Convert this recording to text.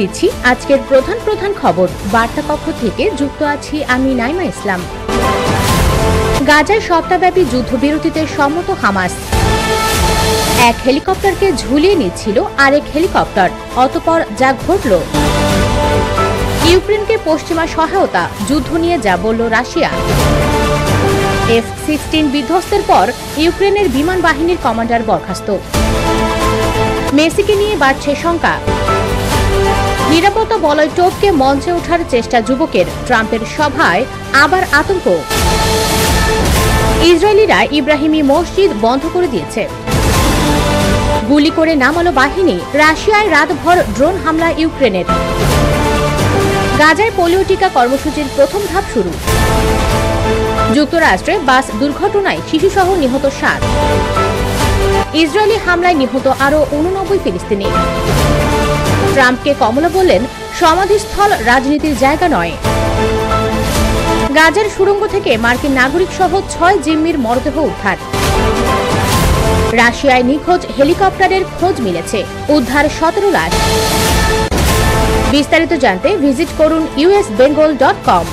দিচ্ছি আজকের প্রধান প্রধান খবর। বার্তা কক্ষ থেকে যুক্ত আছি আমি নাইমা ইসলাম। গাজায় সপ্তাহব্যাপী যুদ্ধবিরতিতে সম্মত হামাস। এক হেলিকপ্টারকে ঝুলিয়ে নিচ্ছিল আরেক হেলিকপ্টার, অতঃপর যা ঘটল। ইউক্রেনকে পশ্চিমা সহায়তা, যুদ্ধ নিয়ে যা বলল রাশিয়া। F-16 বিধ্বস্তের পর ইউক্রেনের বিমান বাহিনীর কমান্ডার বরখাস্ত। মেসিকে নিয়ে বাড়ছে শঙ্কা। নিরাপত্তা বলয় টপকে মঞ্চে ওঠার চেষ্টা যুবকের, ট্রাম্পের সভায় আবার আতঙ্ক। ইসরায়েলিরা ইব্রাহিমি মসজিদ বন্ধ করে দিয়েছে। গুলি করে নামালো বাহিনী, রাশিয়ায় রাতভর ড্রোন হামলা ইউক্রেনের। গাজায় পোলিও টিকা কর্মসূচির প্রথম ধাপ শুরু। যুক্তরাষ্ট্রে বাস দুর্ঘটনায় শিশুসহ নিহত 7। ইসরায়েলি হামলায় নিহত আরও 89 ফিলিস্তিনি। ট্রাম্পকে কমলা বললেন, সমাধিস্থল রাজনীতির জায়গা নয়। গাজার সুড়ঙ্গ থেকে মার্কিন নাগরিক সহ 6 জিম্মির মরদেহ উদ্ধার। রাশিয়ায় নিখোঁজ হেলিকপ্টারের খোঁজ মিলেছে, উদ্ধার 17 লাশ। বিস্তারিত জানতে ভিজিট করুন usbengal.com।